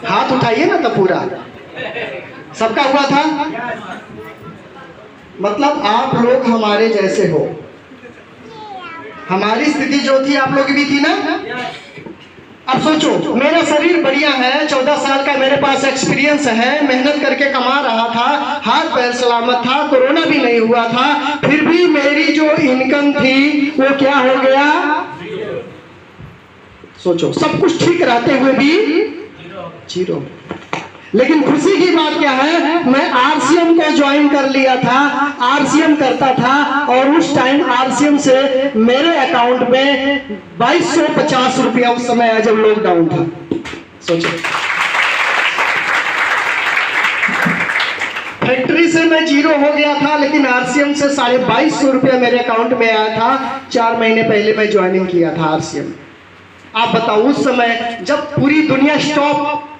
हाथ उठाइए ना, तो पूरा सबका हुआ था। मतलब आप लोग हमारे जैसे हो, हमारी स्थिति जो थी आप लोग की भी थी ना। अब सोचो, मेरा शरीर बढ़िया है, 14 साल का मेरे पास एक्सपीरियंस है, मेहनत करके कमा रहा था, हाथ पैर सलामत था, कोरोना भी नहीं हुआ था, फिर भी मेरी जो इनकम थी वो क्या हो गया? सोचो, सब कुछ ठीक रहते हुए भी जीरो। लेकिन खुशी की बात क्या है, मैं आरसीएम को ज्वाइन कर लिया था, आरसीएम करता था, और उस टाइम आरसीएम से मेरे अकाउंट में 2250 रुपया उस समय आया जब लॉकडाउन था। सोचो, फैक्ट्री से मैं जीरो हो गया था, लेकिन आरसीएम से 2250 रुपया मेरे अकाउंट में आया था। 4 महीने पहले मैं ज्वाइनिंग किया था आरसीएम। आप बताओ, उस समय जब पूरी दुनिया स्टॉप,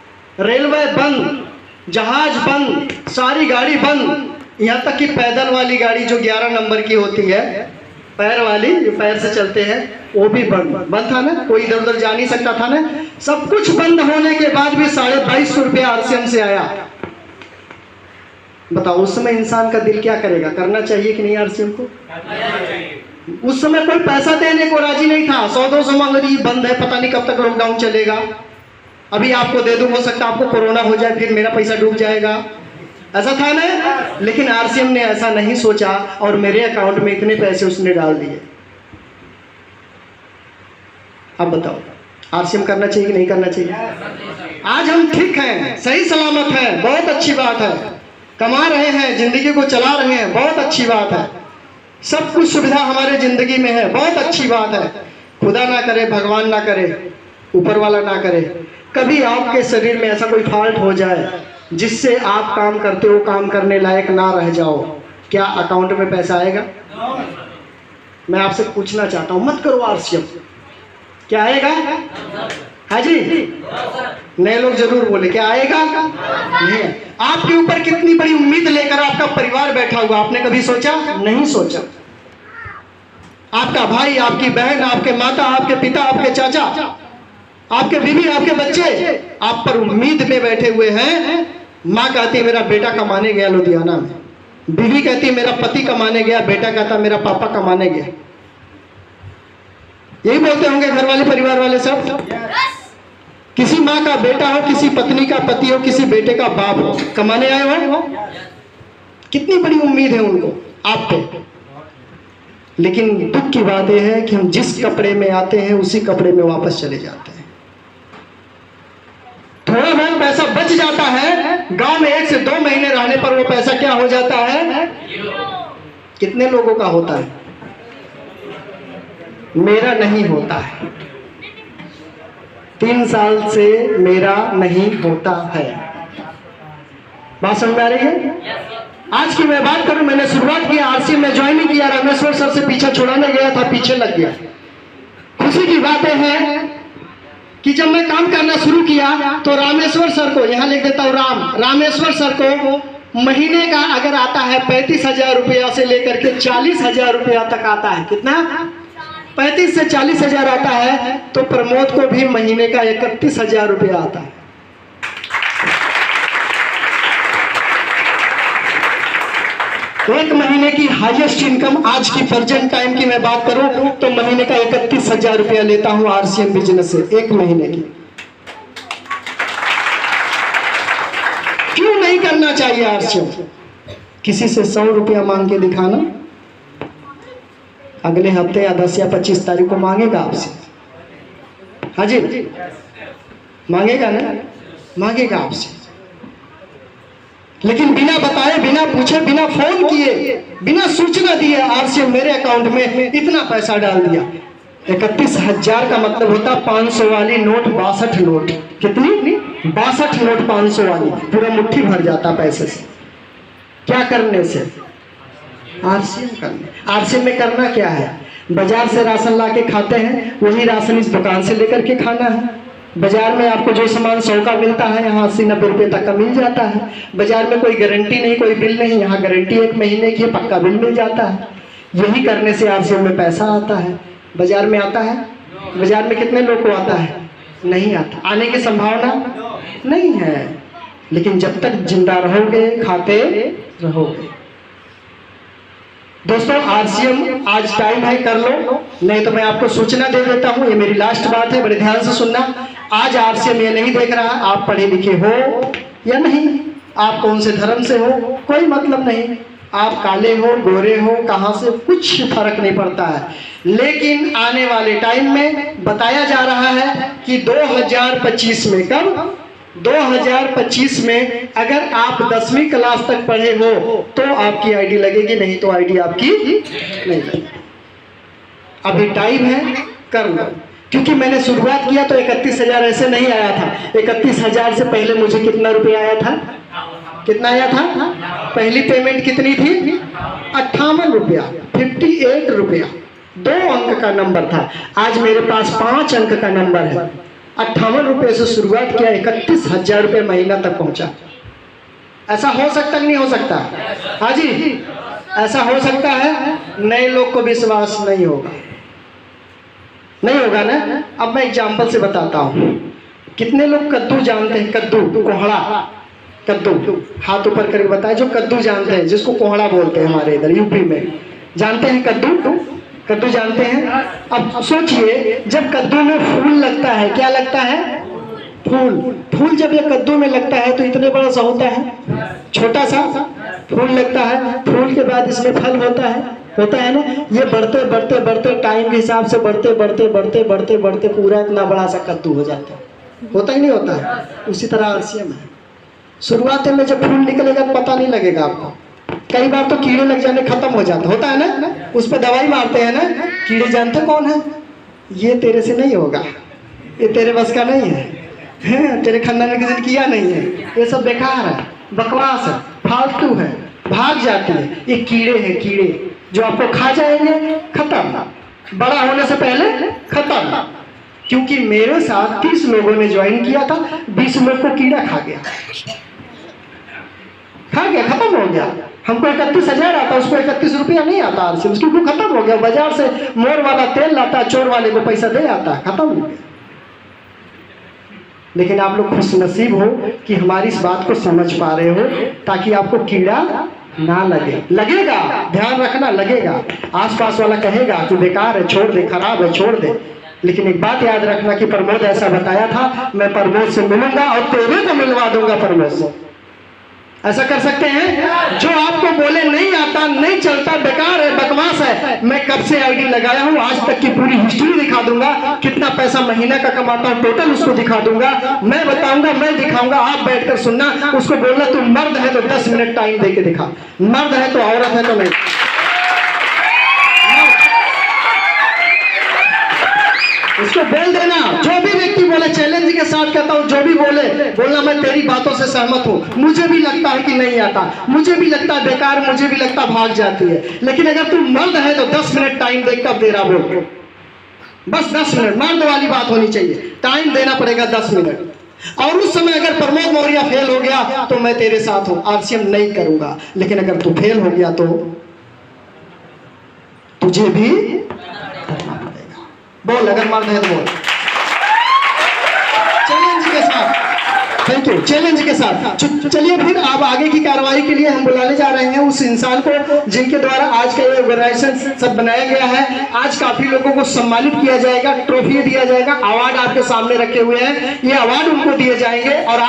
रेलवे बंद, जहाज बंद, सारी गाड़ी बंद, यहाँ तक कि पैदल वाली गाड़ी जो 11 नंबर की होती है, पैर वाली जो पैर से चलते हैं, वो भी बंद था ना, कोई इधर उधर जा नहीं सकता था ना। सब कुछ बंद होने के बाद भी 2250 रुपया आरसीएम से आया। बताओ, उस समय इंसान का दिल क्या करेगा? करना चाहिए कि नहीं आरसीएम को? उस समय कोई पैसा देने को राजी नहीं था। 100-200 मांग रही, बंद है, पता नहीं कब तक लॉकडाउन चलेगा, अभी आपको दे दूं, हो सकता है आपको कोरोना हो जाए, फिर मेरा पैसा डूब जाएगा, ऐसा था ना। लेकिन आरसीएम ने ऐसा नहीं सोचा और मेरे अकाउंट में इतने पैसे उसने डाल दिए। अब बताओ, आरसीएम करना चाहिए कि नहीं करना चाहिए? आज हम ठीक हैं, सही सलामत हैं, बहुत अच्छी बात है, कमा रहे हैं, जिंदगी को चला रहे हैं, बहुत अच्छी बात है, सब कुछ सुविधा हमारे जिंदगी में है, बहुत अच्छी बात है। खुदा ना करे, भगवान ना करे, ऊपर वाला ना करे, कभी आपके शरीर में ऐसा कोई फॉल्ट हो जाए जिससे आप काम करते हो काम करने लायक ना रह जाओ, क्या अकाउंट में पैसा आएगा? मैं आपसे पूछना चाहता हूं, मत करो आरसीएम, क्या आएगा? हाँ जी, नए लोग जरूर बोले, क्या आएगा? नहीं। आपके ऊपर कितनी बड़ी उम्मीद लेकर आपका परिवार बैठा हुआ, आपने कभी सोचा? नहीं सोचा। आपका भाई, आपकी बहन, आपके माता, आपके पिता, आपके चाचा, आपके बीवी, आपके बच्चे आप पर उम्मीद में बैठे हुए हैं। माँ कहती मेरा बेटा कमाने गया लुधियाना में, बीवी कहती मेरा पति कमाने गया, बेटा कहता मेरा पापा कमाने गया। यही बोलते होंगे घर वाले, परिवार वाले सब। किसी माँ का बेटा हो, किसी पत्नी का पति हो, किसी बेटे का बाप हो, कमाने आए हो, कितनी बड़ी उम्मीद है उनको आप पे। लेकिन दुख की बात यह है कि हम जिस कपड़े में आते हैं उसी कपड़े में वापस चले जाते हैं। थोड़ा बहुत पैसा बच जाता है, गांव में 1 से 2 महीने रहने पर वो पैसा क्या हो जाता है? कितने लोगों का होता है? मेरा नहीं होता है, 3 साल से मेरा नहीं होता है। बात समझ में आ रही है? आज की मैं बात करूं, मैंने शुरुआत किया, आरसीएम में ज्वाइनिंग किया, रामेश्वर सर से पीछा छुड़ाने गया था, पीछे लग गया। खुशी की बात है कि जब मैं काम करना शुरू किया तो रामेश्वर सर को, यहां लिख देता हूं रामेश्वर सर को महीने का अगर आता है 35,000 रुपया से लेकर के 40,000 रुपया तक आता है। कितना? 35 से 40,000 आता है, तो प्रमोद को भी महीने का 31,000 रुपया आता है। एक महीने की हाईएस्ट इनकम आज की प्रेजेंट टाइम की मैं बात करूं तो महीने का 31,000 रुपया लेता हूं आरसीएम बिजनेस से, एक महीने की। क्यों नहीं करना चाहिए आरसीएम? किसी से 100 रुपया मांग के दिखाना, अगले हफ्ते या 10 या 25 तारीख को मांगेगा आपसे। हाँ जी, मांगेगा ना, मांगेगा आपसे, लेकिन बिना बताए, बिना पूछे, बिना फोन किए, बिना सूचना दिए आरसीएम मेरे अकाउंट में इतना पैसा डाल दिया। 31,000 का मतलब होता 500 वाली नोट, 62 नोट। कितनी? 62 नोट 500 वाली, पूरा मुट्ठी भर जाता पैसे से। क्या करने से? आरसीएम करने। आरसीएम में करना क्या है? बाजार से राशन ला के खाते हैं, वही राशन इस दुकान से लेकर के खाना है। बाजार में आपको जो सामान 100 का मिलता है, यहाँ 80-90 रुपये तक का मिल जाता है। बाजार में कोई गारंटी नहीं, कोई बिल नहीं, यहाँ गारंटी 1 महीने की, पक्का बिल मिल जाता है। यही करने से आरसीएम में पैसा आता है। बाजार में आता है? बाजार में कितने लोग को आता है? नहीं आता, आने की संभावना नहीं है। लेकिन जब तक जिंदा रहोगे खाते रहोगे। दोस्तों आरसीएम आज टाइम है, कर लो, नहीं तो मैं आपको सूचना दे देता हूं, ये मेरी लास्ट बात है, बड़े ध्यान से सुनना। आज आरसीएम ये नहीं देख रहा आप पढ़े लिखे हो या नहीं, आप कौन से धर्म से हो, कोई मतलब नहीं, आप काले हो गोरे हो कहां से, कुछ फर्क नहीं पड़ता है। लेकिन आने वाले टाइम में बताया जा रहा है कि 2025 में, कब 2025 में अगर आप 10वीं क्लास तक पढ़े हो तो आपकी आईडी लगेगी, नहीं तो आईडी आपकी नहीं लगेगी। अभी टाइम है, कर लो। क्योंकि मैंने शुरुआत किया तो 31,000 ऐसे नहीं आया था। 31,000 से पहले मुझे कितना रुपया आया था, कितना आया था? पहली पेमेंट कितनी थी? 58 रुपया, 58 रुपया, 2 अंक का नंबर था। आज मेरे पास 5 अंक का नंबर है। 58 रुपये से शुरुआत किया, 31,000 रुपये महीना तक पहुंचा। ऐसा हो सकता नहीं हो सकता? हाँ जी, ऐसा हो सकता है। नए लोग को विश्वास नहीं होगा, नहीं होगा ना। अब मैं एग्जाम्पल से बताता हूँ। कितने लोग कद्दू जानते हैं? कद्दू, कोहड़ा, कद्दू, हाथ ऊपर करके बताए जो कद्दू जानते हैं, जिसको कोहड़ा बोलते हैं हमारे इधर यूपी में, जानते हैं कद्दू? कद्दू जानते हैं? अब सोचिए, जब कद्दू में फूल लगता है, क्या लगता है? फूल। फूल जब ये कद्दू में लगता है तो इतने बड़ा सा होता है, छोटा सा फूल लगता है। फूल के बाद इसमें फल होता है ना। ये बढ़ते बढ़ते बढ़ते टाइम के हिसाब से बढ़ते बढ़ते बढ़ते बढ़ते बढ़ते पूरा इतना बड़ा सा कद्दू हो जाता है। होता ही नहीं होता है? उसी तरह आरसीएम है। शुरुआत में जब फूल निकलेगा पता नहीं लगेगा आपको। कई बार तो कीड़े लग जाने खत्म हो जाता होता है ना, उस पर दवाई मारते हैं ना। कीड़े जानते कौन है? ये तेरे से नहीं होगा, ये तेरे बस का नहीं है, तेरे खानदान में किसी ने किया नहीं है, ये सब बेकार है, बकवास है, फालतू है, भाग जाती है। ये कीड़े हैं, कीड़े जो आपको खा जाएंगे, खत्म, बड़ा होने से पहले खत्म। क्योंकि मेरे साथ 30 लोगों ने ज्वाइन किया था, 20 लोग को कीड़ा खा गया, खत्म हो गया। हमको 31,000 आता, उसको 31 रुपया नहीं आता आरसीएम, उसको खत्म हो गया। बाजार से मोर वाला तेल लाता, चोर वाले को पैसा दे आता, खत्म हो गया। लेकिन आप लोग खुश नसीब हो कि हमारी इस बात को समझ पा रहे हो, ताकि आपको कीड़ा ना लगे। लगेगा, ध्यान रखना, लगेगा। आसपास वाला कहेगा कि बेकार है, छोड़ दे, खराब है, छोड़ दे। लेकिन एक बात याद रखना कि प्रमोद ऐसा बताया था, मैं प्रमोद से मिलूंगा और तेरे को मिलवा दूंगा प्रमोद से। ऐसा कर सकते हैं? जो आपको बोले नहीं आता, नहीं चलता, बेकार है, बकवास है, मैं कब से आईडी लगाया हूं, आज तक की पूरी हिस्ट्री दिखा दूंगा, कितना पैसा महीना का कमाता हूं टोटल उसको दिखा दूंगा, मैं बताऊंगा, मैं दिखाऊंगा, आप बैठकर सुनना। उसको बोलना तुम मर्द है तो 10 मिनट टाइम दे के दिखा, मर्द है तो औरत है तो नहीं। उसको बोल देना। जो भी व्यक्ति बोले, चैलेंज के साथ कहता हूं, जो भी बोले, बोलना मैं तेरी बातों से सहमत हूं, मुझे भी लगता है कि नहीं आता, मुझे भी लगता है बेकार, मुझे भी लगता भाग जाती है, लेकिन अगर तू मर्द है तो 10 मिनट टाइम दे, कब दे रहा बोल, बस 10 मिनट, मर्द वाली बात होनी चाहिए, टाइम देना पड़ेगा 10 मिनट। और उस समय अगर प्रमोद मौर्य फेल हो गया तो मैं तेरे साथ हूं, आरसीएम नहीं करूंगा। लेकिन अगर तू फेल हो गया तो तुझे भी करना पड़ेगा। बोल, अगर मर्द है तो बोल, चैलेंज के साथ। थैंक यू, चैलेंज के साथ। चलिए फिर अब आगे की कार्रवाई के लिए हम बुलाने जा रहे हैं उस इंसान को जिनके द्वारा आज का ये ऑर्गेनाइजेशन सब बनाया गया है। आज काफी लोगों को सम्मानित किया जाएगा, ट्रॉफी दिया जाएगा, अवार्ड आपके सामने रखे हुए हैं, ये अवार्ड उनको दिए जाएंगे। और